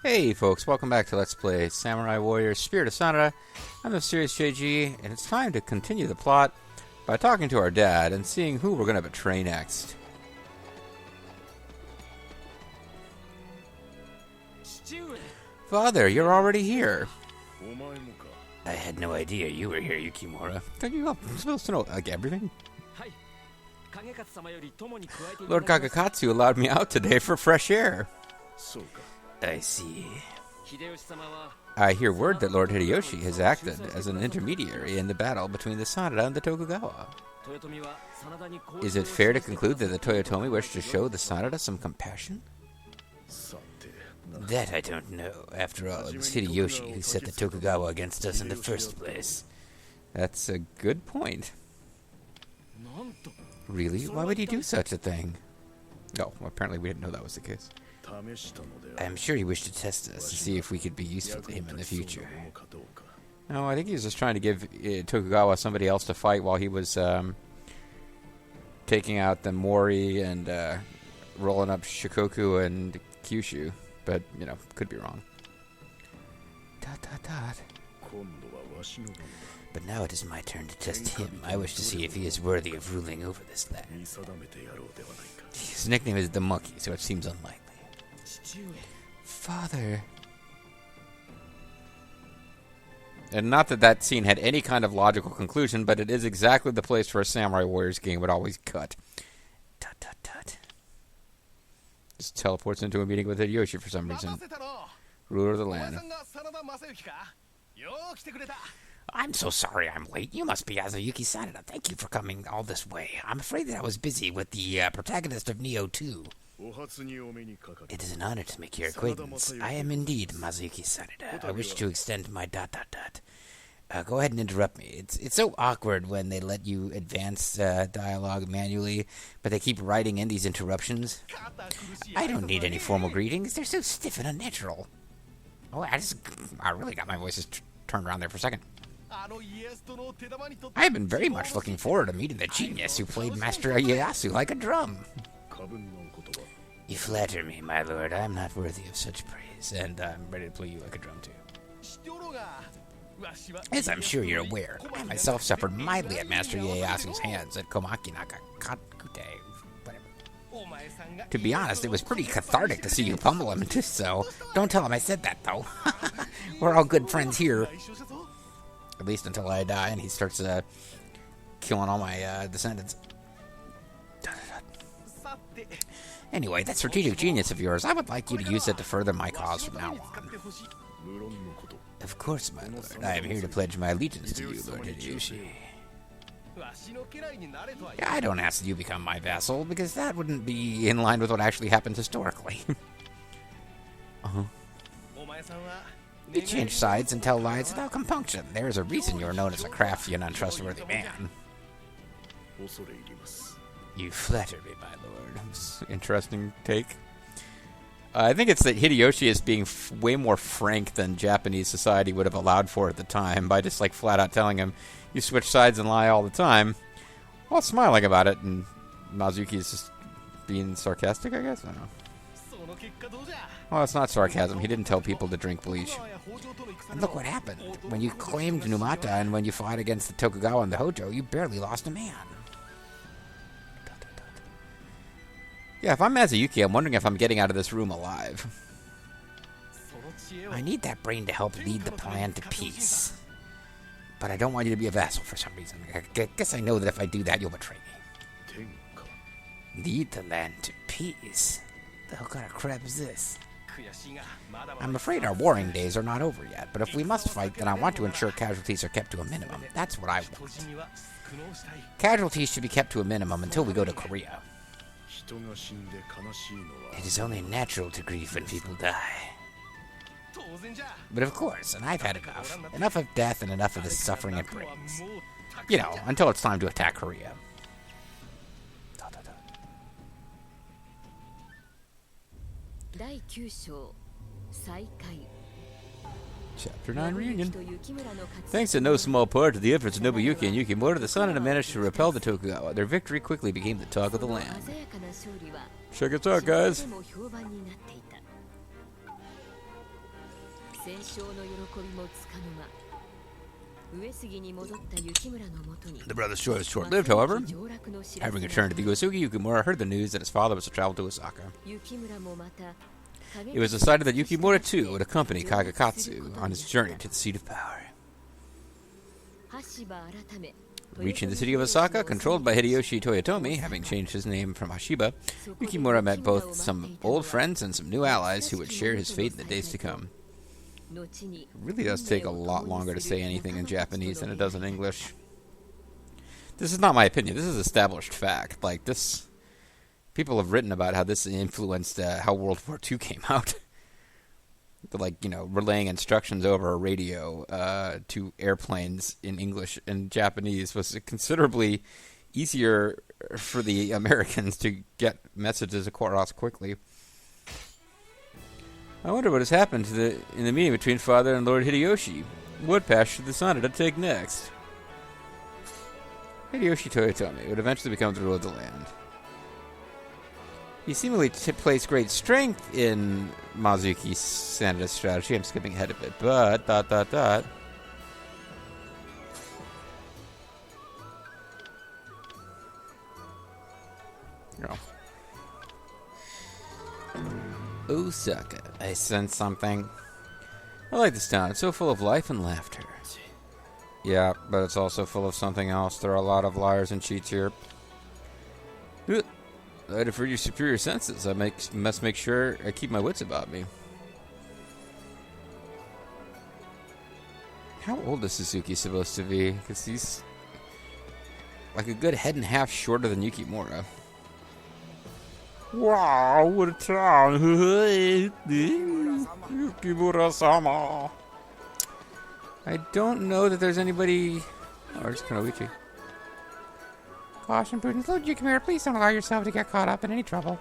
Hey folks, welcome back to Let's Play Samurai Warrior Spirit of Sanada. I'm the Serious JG, and it's time to continue the plot by talking to our dad and seeing who we're going to betray next. Father, you're already here. I had no idea you were here, Yukimura. Don't you know, I'm supposed to know, like, everything? Lord Kagekatsu allowed me out today for fresh air. I see. I hear word that Lord Hideyoshi has acted as an intermediary in the battle between the Sanada and the Tokugawa. Is it fair to conclude that the Toyotomi wish to show the Sanada some compassion? That I don't know. After all, it was Hideyoshi who set the Tokugawa against us in the first place. That's a good point. Really? Why would he do such a thing? No, apparently we didn't know that was the case. I'm sure he wished to test us to see if we could be useful to him in the future. No, I think he was just trying to give Tokugawa somebody else to fight while he was taking out the Mori and rolling up Shikoku and Kyushu. But, you know, could be wrong. But now it is my turn to test him. I wish to see if he is worthy of ruling over this land. His nickname is the Monkey, so it seems unlikely. Father. And not that that scene had any kind of logical conclusion, but it is exactly the place where a Samurai Warriors game would always cut. Tut, tut, tut. Just teleports into a meeting with Hideyoshi for some reason. Ruler of the land. I'm so sorry I'm late. You must be Azuyuki Sanada. Thank you for coming all this way. I'm afraid that I was busy with the protagonist of Neo 2. It is an honor to make your acquaintance. I am indeed Mazuyuki Sanada. I wish to extend my ... Go ahead and interrupt me. It's so awkward when they let you advance dialogue manually, but they keep writing in these interruptions. I don't need any formal greetings. They're so stiff and unnatural. Oh, I really got my voices turned around there for a second. I have been very much looking forward to meeting the genius who played Master Ieyasu like a drum. You flatter me, my lord. I am not worthy of such praise, and I'm ready to play you like a drum, too. As I'm sure you're aware, I myself suffered mildly at Master Ieyasu's hands at Komaki Nakakute, whatever. To be honest, it was pretty cathartic to see you pummel him, so don't tell him I said that, though. We're all good friends here. At least until I die and he starts killing all my descendants. Anyway, that strategic genius of yours, I would like you to use it to further my cause from now on. Of course, my lord. I am here to pledge my allegiance to you, Lord Hideyoshi. Yeah, I don't ask that you become my vassal, because that wouldn't be in line with what actually happened historically. You change sides and tell lies without compunction. There is a reason you are known as a crafty and untrustworthy man. You flatter me, my lord. Interesting take. I think it's that Hideyoshi is being way more frank than Japanese society would have allowed for at the time by just like flat out telling him, you switch sides and lie all the time, while smiling about it, and Mazuki is just being sarcastic, I guess? I don't know. Well, it's not sarcasm. He didn't tell people to drink bleach. And look what happened. When you claimed Numata and when you fought against the Tokugawa and the Hojo, you barely lost a man. Yeah, if I'm Mazuyuki, I'm wondering if I'm getting out of this room alive. I need that brain to help lead the plan to peace. But I don't want you to be a vassal for some reason. I guess I know that if I do that, you'll betray me. Lead the land to peace? The hell kind of crap is this? I'm afraid our warring days are not over yet, but if we must fight, then I want to ensure casualties are kept to a minimum. That's what I want. Casualties should be kept to a minimum until we go to Korea. It is only natural to grieve when people die. But of course, and I've had enough. Enough of death and enough of the suffering it brings. You know, until it's time to attack Korea. Chapter 9 Reunion. Thanks in no small part to the efforts of Nobuyuki and Yukimura, the Sanada managed to repel the Tokugawa. Their victory quickly became the talk of the land. Check it out, guys. The brother's joy was short-lived, however. Having returned to the Uesugi, Yukimura heard the news that his father was to travel to Osaka. It was decided that Yukimura, too, would accompany Kagekatsu on his journey to the seat of power. Reaching the city of Osaka, controlled by Hideyoshi Toyotomi, having changed his name from Hashiba, Yukimura met both some old friends and some new allies who would share his fate in the days to come. It really does take a lot longer to say anything in Japanese than it does in English. This is not my opinion. This is established fact. Like, this... People have written about how this influenced how World War II came out. Like, you know, relaying instructions over a radio to airplanes in English and Japanese was considerably easier for the Americans to get messages across quickly. I wonder what has happened in the meeting between Father and Lord Hideyoshi. What path should the Sanada take next? Hideyoshi Toyotomi would eventually become the ruler of the land. He seemingly placed great strength in Mazuki Sanada's strategy. I'm skipping ahead a bit, but ... Oh. Osaka. I sense something. I like this town. It's so full of life and laughter. Yeah, but it's also full of something else. There are a lot of liars and cheats here. I defer your superior senses. I must make sure I keep my wits about me. How old is Suzuki supposed to be? Because he's like a good head and a half shorter than Yukimura. Wow, what a town! Yukimura-sama. I don't know that there's anybody... Oh, it's Kunoichi. Caution, prudence. Lord Yukimura, please don't allow yourself to get caught up in any trouble.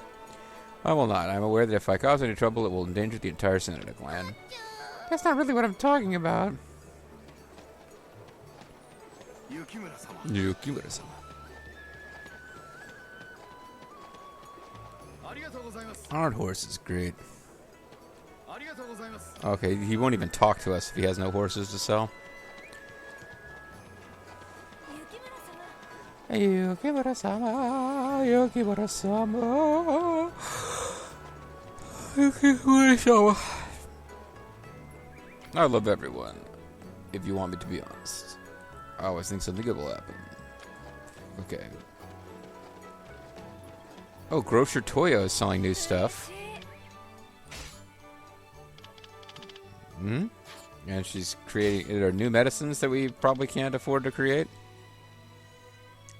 I will not. I'm aware that if I cause any trouble, it will endanger the entire Sanada clan. That's not really what I'm talking about. Yukimura-sama. Our horse is great. Okay, he won't even talk to us if he has no horses to sell. Yukimura-sama, Yukimura-sama, Yukimura-sama. I love everyone, if you want me to be honest. I always think something good will happen. Okay. Oh, Grocer Toyo is selling new stuff. And she's creating... There are new medicines that we probably can't afford to create.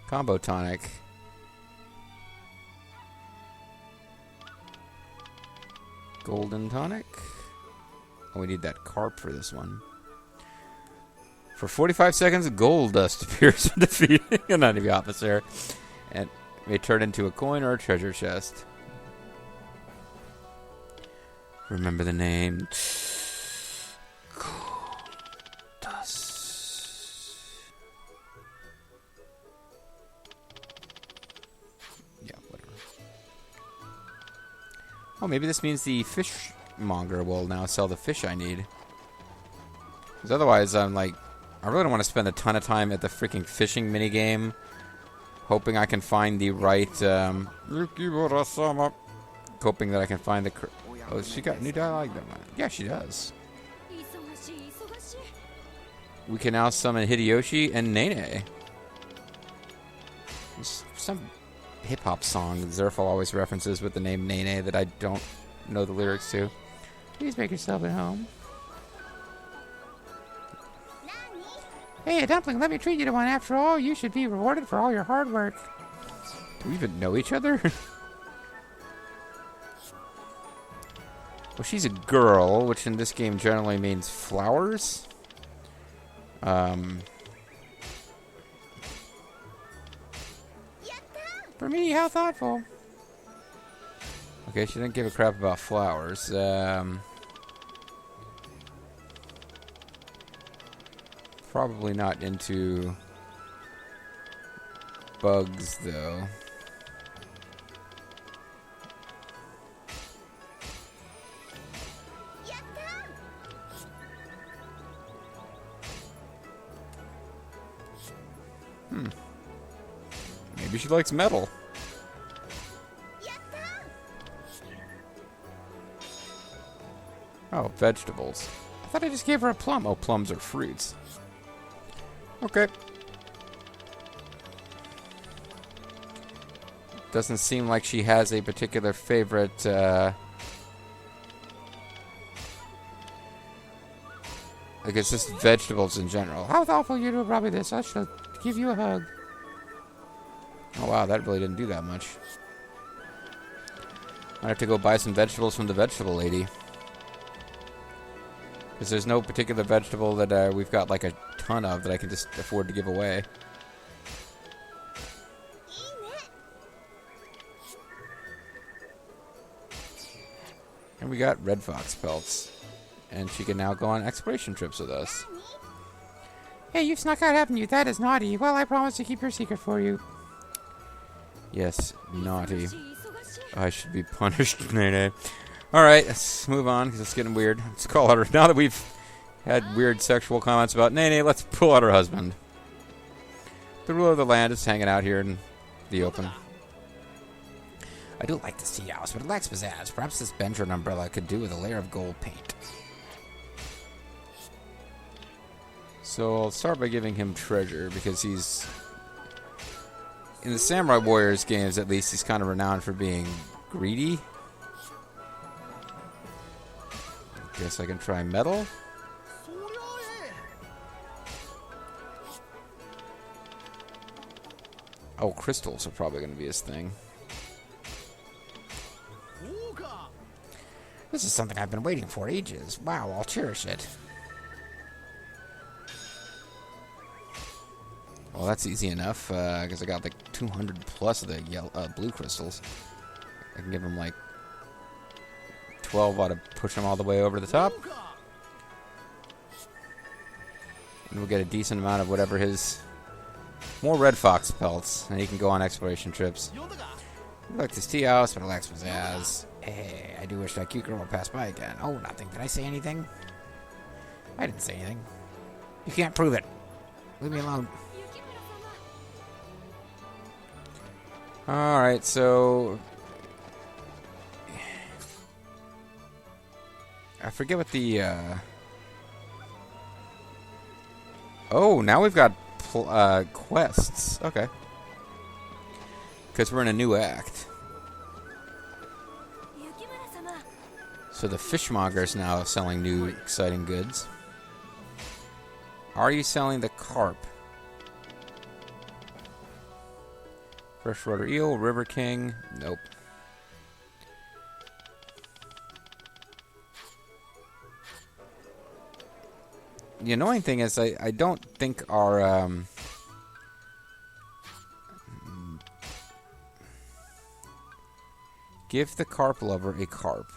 Combo tonic. Golden tonic. Oh, we need that carp for this one. For 45 seconds, gold dust appears when defeating an enemy officer. And may turn into a coin or a treasure chest. Remember the name. Oh, maybe this means the fishmonger will now sell the fish I need. Because otherwise, I'm like... I really don't want to spend a ton of time at the freaking fishing minigame. Hoping I can find the right... hoping that I can find the... Oh, she got new dialogue? Yeah, she does. We can now summon Hideyoshi and Nene. Some... hip-hop song Zerfel always references with the name Nene that I don't know the lyrics to. Please make yourself at home. Hey, a dumpling, let me treat you to one. After all, you should be rewarded for all your hard work. Do we even know each other? Well, she's a girl, which in this game generally means flowers. For me, how thoughtful. Okay, she didn't give a crap about flowers. Probably not into bugs, though. Maybe she likes metal. Oh, vegetables. I thought I just gave her a plum. Oh, plums are fruits. Okay. Doesn't seem like she has a particular favorite, I guess just vegetables in general. How thoughtful you do, probably this. I should give you a hug. Oh, wow, that really didn't do that much. I have to go buy some vegetables from the vegetable lady. Because there's no particular vegetable that we've got like a ton of that I can just afford to give away. And we got red fox pelts. And she can now go on exploration trips with us. Hey, you snuck out, haven't you? That is naughty. Well, I promise to keep your secret for you. Yes, naughty. I should be punished, Nene. Alright, let's move on, because it's getting weird. Let's call out her. Now that we've had weird sexual comments about Nene, let's pull out her husband. The ruler of the land is hanging out here in the open. I do like this tea house, but it lacks pizzazz. Perhaps this bench or an umbrella could do with a layer of gold paint. So I'll start by giving him treasure, because he's... in the Samurai Warriors games, at least, he's kind of renowned for being greedy. Guess I can try metal. Oh, crystals are probably going to be his thing. This is something I've been waiting for ages. Wow, I'll cherish it. Well, that's easy enough, because I got like 200 plus of the yellow, blue crystals. I can give him like 12 ought to push him all the way over to the top. And we'll get a decent amount of whatever his... more red fox pelts, and he can go on exploration trips. Look, this tea house, but it lacks pizzazz. Hey, I do wish that cute girl would pass by again. Oh, nothing. Did I say anything? I didn't say anything. You can't prove it. Leave me alone. Alright, so... I forget what the, Oh, now we've got quests. Okay. Because we're in a new act. So the fishmonger is now selling new exciting goods. Are you selling the carp? Freshwater eel, river king. Nope. The annoying thing is I don't think our give the carp lover a carp.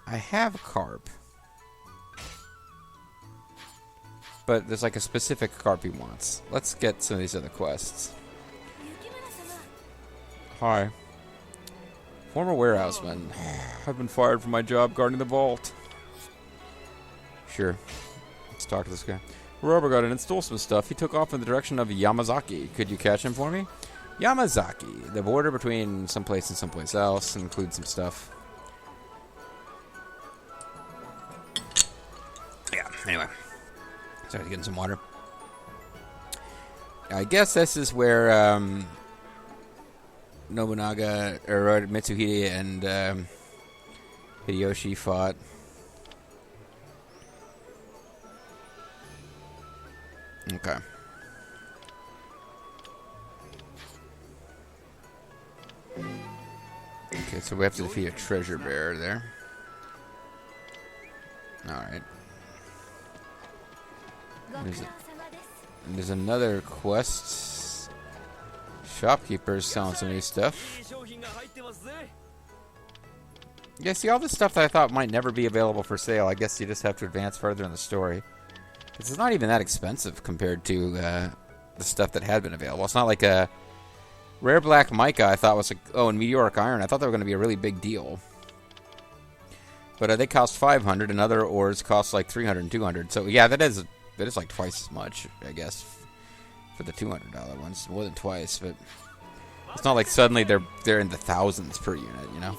I have carp. But there's like a specific carp he wants. Let's get some of these other quests. Hi. Former warehouseman. I've been fired from my job guarding the vault. Sure. Let's talk to this guy. Robert got in and stole some stuff. He took off in the direction of Yamazaki. Could you catch him for me? Yamazaki. The border between someplace and someplace else. Includes some stuff. Yeah, anyway. Sorry, getting some water. I guess this is where Nobunaga, or Mitsuhide and Hideyoshi fought. Okay. Okay, so we have to defeat a treasure bearer there. Alright. There's another quest. Shopkeeper's selling some new stuff. Yeah, see, all this stuff that I thought might never be available for sale, I guess you just have to advance further in the story. It's not even that expensive compared to the stuff that had been available. It's not like a rare black mica I thought was like, oh, and meteoric iron. I thought they were going to be a really big deal. But they cost 500, and other ores cost like 300 and 200. So, yeah, that is but it's like twice as much, I guess, for the $200 ones. More than twice, but it's not like suddenly they're in the thousands per unit, you know?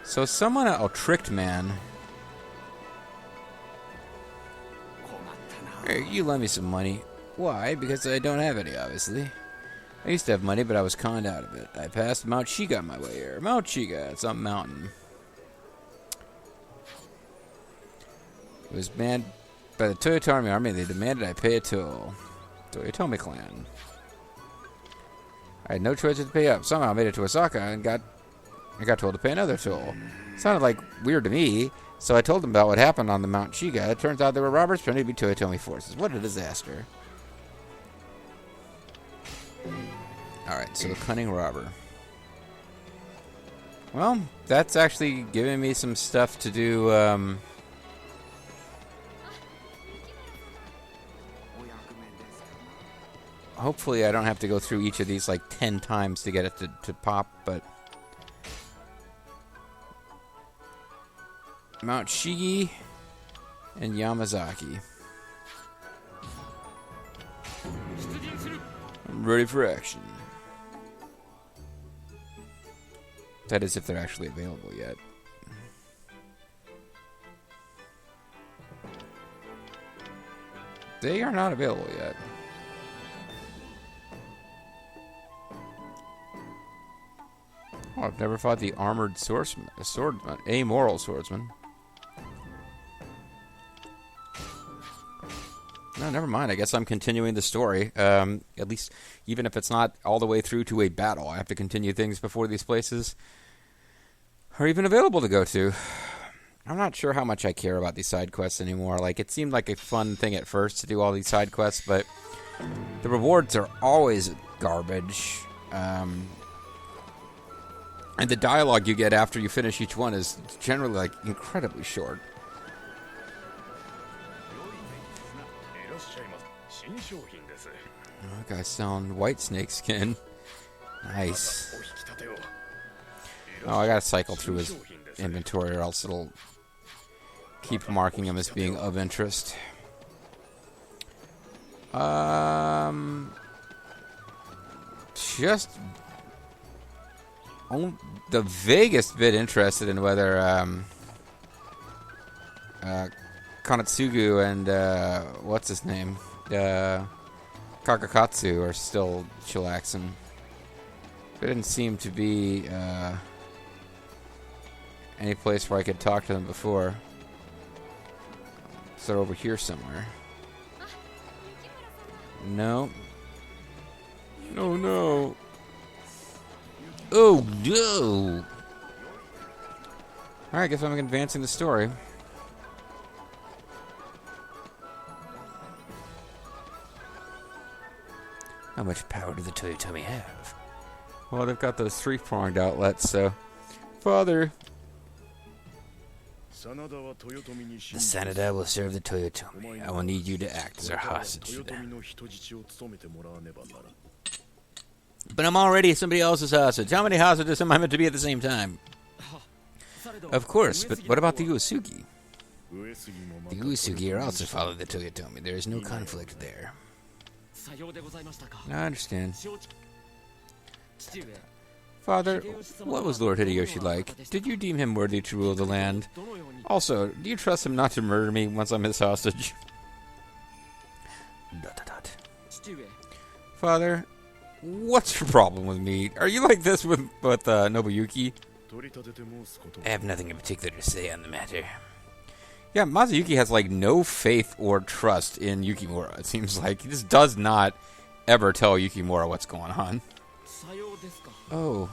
So someone, tricked man. Hey, you lend me some money. Why? Because I don't have any, obviously. I used to have money, but I was conned out of it. I passed Mount Shiga on my way here. Mount Shiga, it's a mountain. It was banned by the Toyotomi army. They demanded I pay a toll. Toyotomi clan. I had no choice but to pay up. Somehow I made it to Osaka and got told to pay another toll. It sounded like weird to me, so I told them about what happened on the Mount Shiga. It turns out there were robbers pretending to be Toyotomi forces. What a disaster. Alright, so the cunning robber. Well, that's actually giving me some stuff to do, hopefully I don't have to go through each of these like 10 times to get it to pop, but... Mount Shigi and Yamazaki. I'm ready for action. That is if they're actually available yet. They are not available yet. Oh, I've never fought the armored swordsman, amoral swordsman. No, never mind. I guess I'm continuing the story. At least, even if it's not all the way through to a battle, I have to continue things before these places are even available to go to. I'm not sure how much I care about these side quests anymore. Like, it seemed like a fun thing at first to do all these side quests, but the rewards are always garbage. And the dialogue you get after you finish each one is generally, like, incredibly short. Oh, guy's selling white snake skin. Nice. Oh, I gotta cycle through his inventory or else it'll keep marking him as being of interest. Just the vaguest bit interested in whether Kanetsugu and what's his name? Kakakatsu are still chillaxing. There didn't seem to be any place where I could talk to them before. So they're over here somewhere. No. Oh no. Oh no. Alright, guess I'm advancing the story. How much power do the Toyotomi have? Well, they've got those three-pronged outlets, so... Father! The Sanada will serve the Toyotomi. I will need you to act as our hostage for them. But I'm already somebody else's hostage. How many hostages am I meant to be at the same time? Of course, but what about the Uesugi? The Uesugi are also following the Toyotomi. There is no conflict there. I understand. Father, what was Lord Hideyoshi like? Did you deem him worthy to rule the land? Also, do you trust him not to murder me once I'm his hostage? Father, what's your problem with me? Are you like this with Nobuyuki? I have nothing in particular to say on the matter. Yeah, Mazuyuki has, like, no faith or trust in Yukimura. It seems like he just does not ever tell Yukimura what's going on. Oh.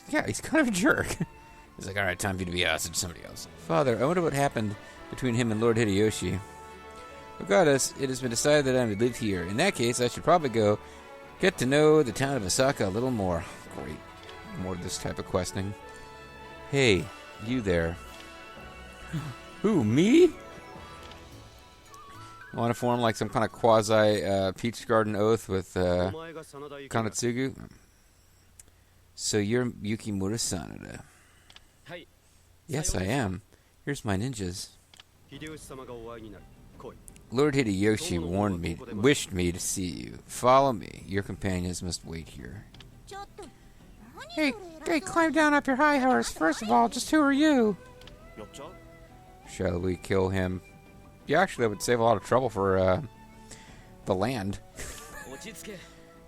Yeah, he's kind of a jerk. He's like, alright, time for you to be hostage to somebody else. Father, I wonder what happened between him and Lord Hideyoshi. Regardless, it has been decided that I am to live here. In that case, I should probably go get to know the town of Osaka a little more. Great. More of this type of questing. Hey, you there. Who, me? You want to form like some kind of quasi Peach Garden oath with Kanetsugu? So you're Yukimura Sanada. Yes, I am. Here's my ninjas. Lord Hideyoshi wished me to see you. Follow me. Your companions must wait here. Hey, climb down up your high horse. First of all, just who are you? Shall we kill him? Yeah, actually, that would save a lot of trouble for the land.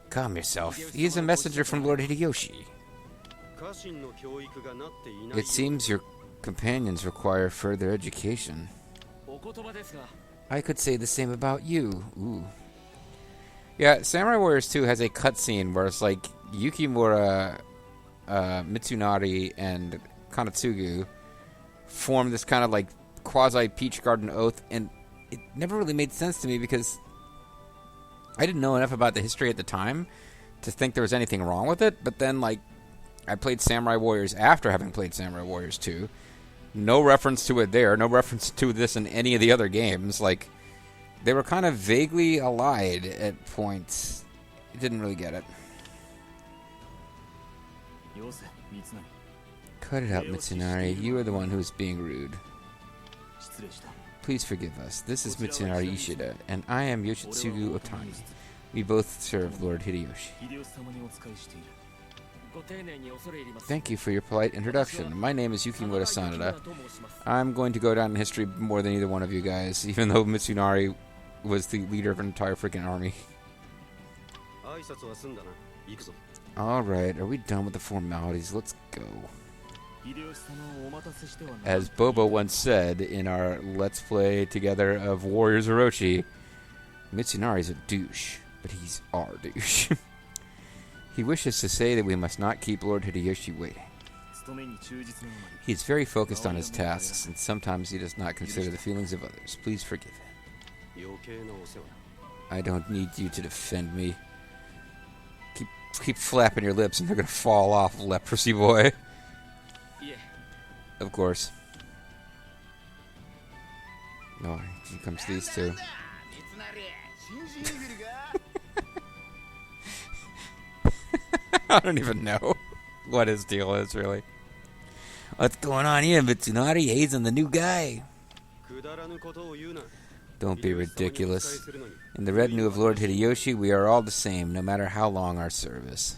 Calm yourself. He is a messenger from Lord Hideyoshi. It seems your companions require further education. I could say the same about you. Ooh. Yeah, Samurai Warriors 2 has a cutscene where it's like Yukimura, Mitsunari, and Kanatsugu form this kind of like quasi-Peach Garden oath, and it never really made sense to me because I didn't know enough about the history at the time to think there was anything wrong with it, but then like I played Samurai Warriors after having played Samurai Warriors 2. No reference to it there, no reference to this in any of the other games. Like, they were kind of vaguely allied at points. I didn't really get it. Cut it out, Mitsunari. You are the one who is being rude. Please forgive us. This is Mitsunari Ishida, and I am Yoshitsugu Otani. We both serve Lord Hideyoshi. Thank you for your polite introduction. My name is Yukimura Sanada. I'm going to go down in history more than either one of you guys, even though Mitsunari was the leader of an entire freaking army. Alright, are we done with the formalities? Let's go. As Bobo once said in our Let's Play together of Warriors Orochi, Mitsunari's a douche, but he's our douche. He wishes to say that we must not keep Lord Hideyoshi waiting. He is very focused on his tasks, and sometimes he does not consider the feelings of others. Please forgive him. I don't need you to defend me. Keep flapping your lips and they're going to fall off, leprosy boy. Of course. Oh, here comes these two. I don't even know what his deal is, really. What's going on here, Mitsunari? He's the new guy. Don't be ridiculous. In the retinue of Lord Hideyoshi, we are all the same, no matter how long our service.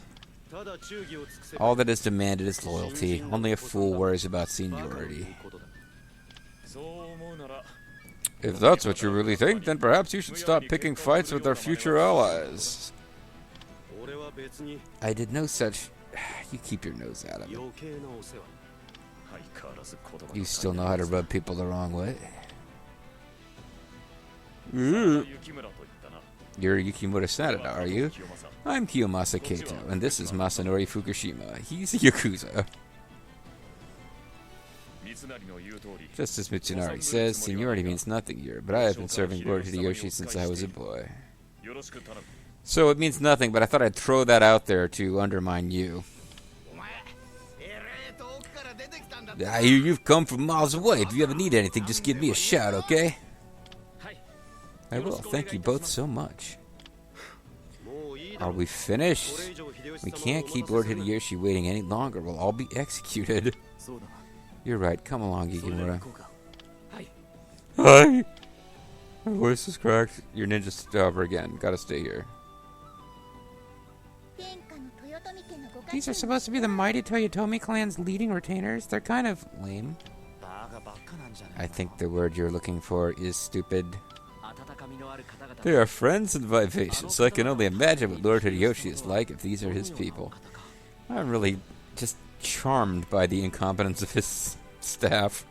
All that is demanded is loyalty. Only a fool worries about seniority. If that's what you really think, then perhaps you should stop picking fights with our future allies. I did no such... You keep your nose out of it. You still know how to rub people the wrong way. You're Yukimura Sanada, are you? I'm Kiyomasa Kato, and this is Masanori Fukushima. He's a Yakuza. Just as Mitsunari says, seniority means nothing here, but I have been serving Lord Hideyoshi since I was a boy. So it means nothing, but I thought I'd throw that out there to undermine you. You've come from miles away. If you ever need anything, just give me a shout, okay? I will. Thank you both so much. Are we finished? We can't keep Lord Hideyoshi waiting any longer. We'll all be executed. You're right. Come along, Yukimura. Hi! My voice is cracked. Your ninja's over again. Gotta stay here. These are supposed to be the mighty Toyotomi clan's leading retainers. They're kind of lame. I think the word you're looking for is stupid. They are friends and vivacious. I can only imagine what Lord Hideyoshi is like if these are his people. I'm really just charmed by the incompetence of his staff.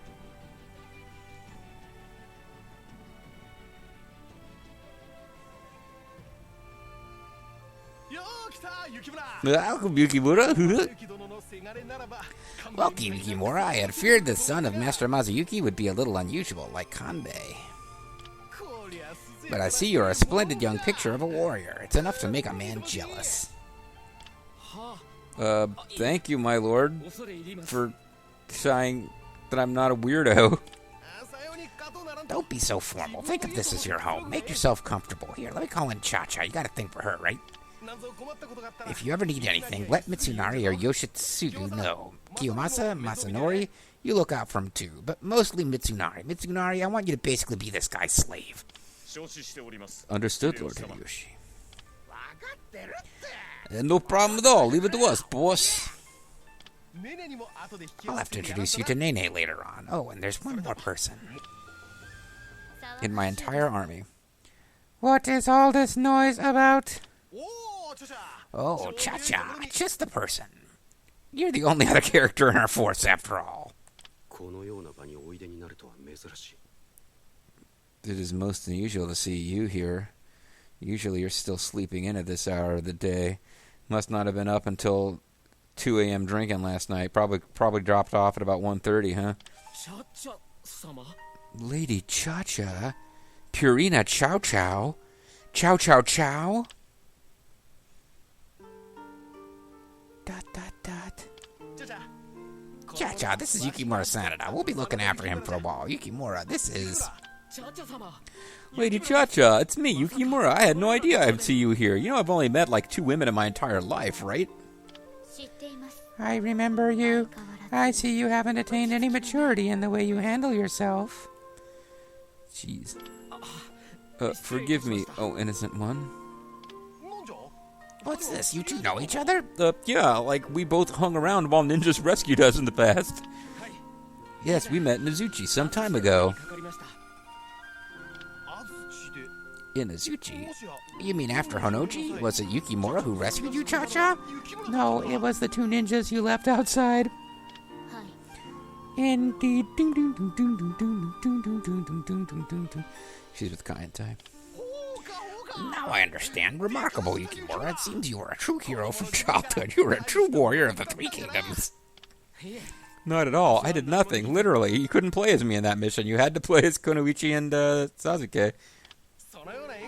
Welcome, Yukimura. Welcome, Yukimura. I had feared the son of Master Mazuyuki would be a little unusual, like Kanbei. But I see you're a splendid young picture of a warrior. It's enough to make a man jealous. Thank you, my lord, for saying that I'm not a weirdo. Don't be so formal. Think of this as your home. Make yourself comfortable. Here, let me call in Cha-Cha. You gotta think for her, right? If you ever need anything, let Mitsunari or Yoshitsugu know. Kiyomasa, Masanori, you look out for him too, but mostly Mitsunari. Mitsunari, I want you to basically be this guy's slave. Understood, Lord Hideyoshi. No problem at all. Leave it to us, boss. I'll have to introduce you to Nene later on. Oh, and there's one more person in my entire army. What is all this noise about? Oh, Cha-Cha, just the person. You're the only other character in our force, after all. It is most unusual to see you here. Usually you're still sleeping in at this hour of the day. Must not have been up until 2 a.m. drinking last night. Probably dropped off at about 1:30, huh? Lady Cha-Cha? Purina Chow Chow? Chow Chow Chow? Dot, dot, dot. Cha-Cha, this is Yukimura Sanada. We'll be looking after him for a while. Yukimura, this is... Lady Cha-Cha, it's me, Yukimura. I had no idea I'd see you here. You know I've only met like 2 women in my entire life, right? I remember you. I see you haven't attained any maturity in the way you handle yourself. Jeez. Forgive me, oh innocent one. What's this? You two know each other? Yeah, like we both hung around while ninjas rescued us in the past. Yes, we met in Azuchi some time ago. In Azuchi? You mean after Honoji? Was it Yukimura who rescued you, Cha-Cha? No, it was the 2 ninjas you left outside. Indeed. She's with Kaientai. Now I understand. Remarkable, Yukimura. It seems you were a true hero from childhood. You were a true warrior of the 3 kingdoms. Not at all. I did nothing. Literally, you couldn't play as me in that mission. You had to play as Kunoichi and Sasuke.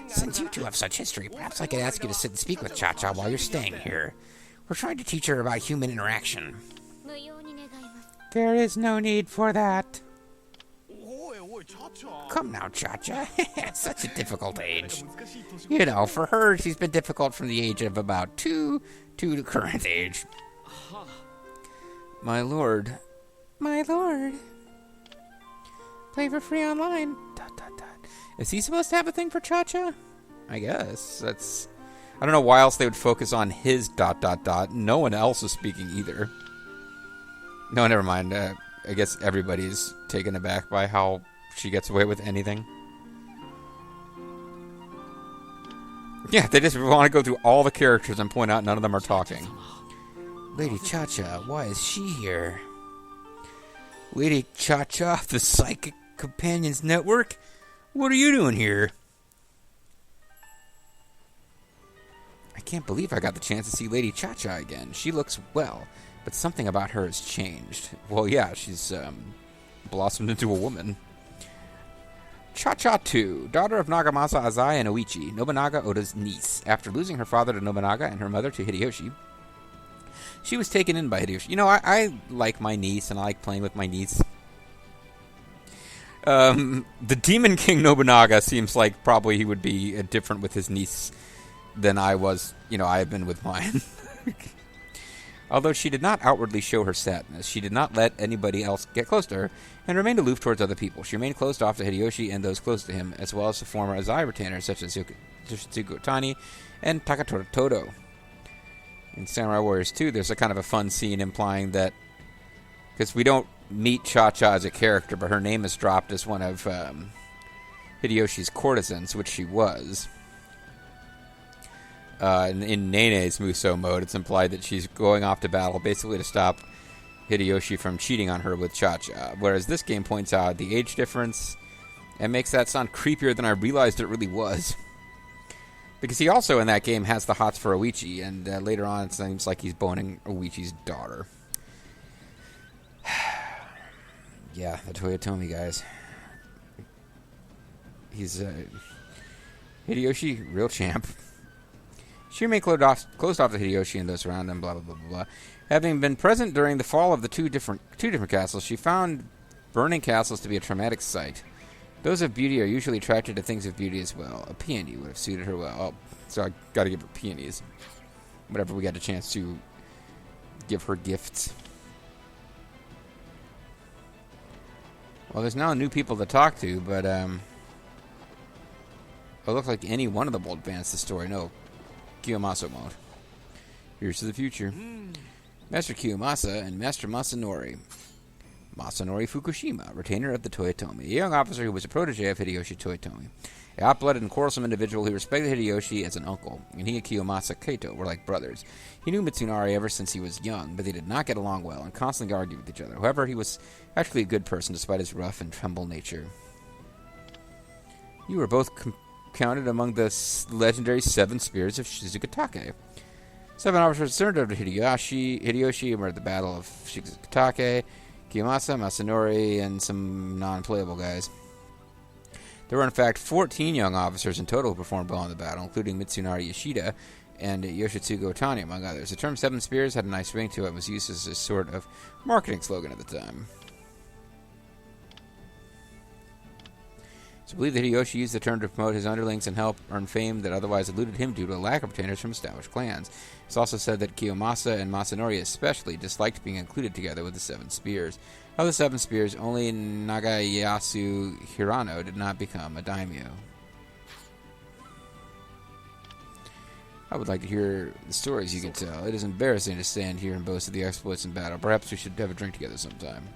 Since you two have such history, perhaps I could ask you to sit and speak with Cha-Cha while you're staying here. We're trying to teach her about human interaction. There is no need for that. Come now, Cha-Cha. Such a difficult age. You know, for her, she's been difficult from the age of about 2 to the current age. My lord. My lord. Play for free online. Dot, dot, dot. Is he supposed to have a thing for Cha-Cha? I guess. That's... I don't know why else they would focus on his ... No one else is speaking either. No, never mind. I guess everybody's taken aback by how she gets away with anything. Yeah, they just want to go through all the characters and point out none of them are talking. Lady Cha-Cha, why is she here? Lady Cha-Cha of the Psychic Companions Network? What are you doing here? I can't believe I got the chance to see Lady Cha-Cha again. She looks well, but something about her has changed. Well, yeah, she's blossomed into a woman. Cha-Cha 2, daughter of Nagamasa Azai and Oichi, Nobunaga Oda's niece. After losing her father to Nobunaga and her mother to Hideyoshi, she was taken in by Hideyoshi. You know, I like my niece, and I like playing with my niece. The Demon King Nobunaga seems like probably he would be different with his niece than I was, you know, I have been with mine. Although she did not outwardly show her sadness, she did not let anybody else get close to her, and remained aloof towards other people. She remained closed off to Hideyoshi and those close to him, as well as the former Azai retainers such as Tsuku Otani and Takatora Todo. In Samurai Warriors 2, there's a kind of a fun scene implying that, because we don't meet Cha-Cha as a character, but her name is dropped as one of Hideyoshi's courtesans, which she was. In Nene's Musou mode, it's implied that she's going off to battle basically to stop Hideyoshi from cheating on her with Cha-Cha. Whereas this game points out the age difference and makes that sound creepier than I realized it really was. Because he also in that game has the hots for Oichi, and later on it seems like he's boning Oichi's daughter. Yeah, the Toyotomi guys. He's Hideyoshi, real champ. She remained closed off to Hideyoshi and those around him, blah, blah, blah, blah, blah. Having been present during the fall of the two different castles, she found burning castles to be a traumatic sight. Those of beauty are usually attracted to things of beauty as well. A peony would have suited her well. Oh, so I gotta give her peonies. Whenever we got a chance to give her gifts. Well, there's now new people to talk to, but, it looks like any one of them will advance the story. No, Kiyomasa won't. Here's to the future. Master Kiyomasa and Master Masanori. Masanori Fukushima, retainer of the Toyotomi, a young officer who was a protege of Hideyoshi Toyotomi. A hot-blooded and quarrelsome individual who respected Hideyoshi as an uncle, and he and Kiyomasa Kato were like brothers. He knew Mitsunari ever since he was young, but they did not get along well and constantly argued with each other. However, he was actually a good person despite his rough and tremble nature. You were both counted among the legendary 7 spears of Shizukatake. 7 officers turned over to Hideyoshi were at the Battle of Shizukatake, Kiyomasa, Masanori, and some non-playable guys. There were in fact 14 young officers in total who performed well in the battle, including Mitsunari Yoshida and Yoshitsugu Otani, among others. The term 7 Spears had a nice ring to it and was used as a sort of marketing slogan at the time. It's believed that Hideyoshi used the term to promote his underlings and help earn fame that otherwise eluded him due to a lack of retainers from established clans. It's also said that Kiyomasa and Masanori especially disliked being included together with the 7 Spears. Of the 7 Spears, only Nagayasu Hirano did not become a daimyo. I would like to hear the stories you can tell. It is embarrassing to stand here and boast of the exploits in battle. Perhaps we should have a drink together sometime.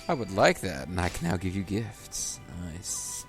I would like that, and I can now give you gifts. Nice.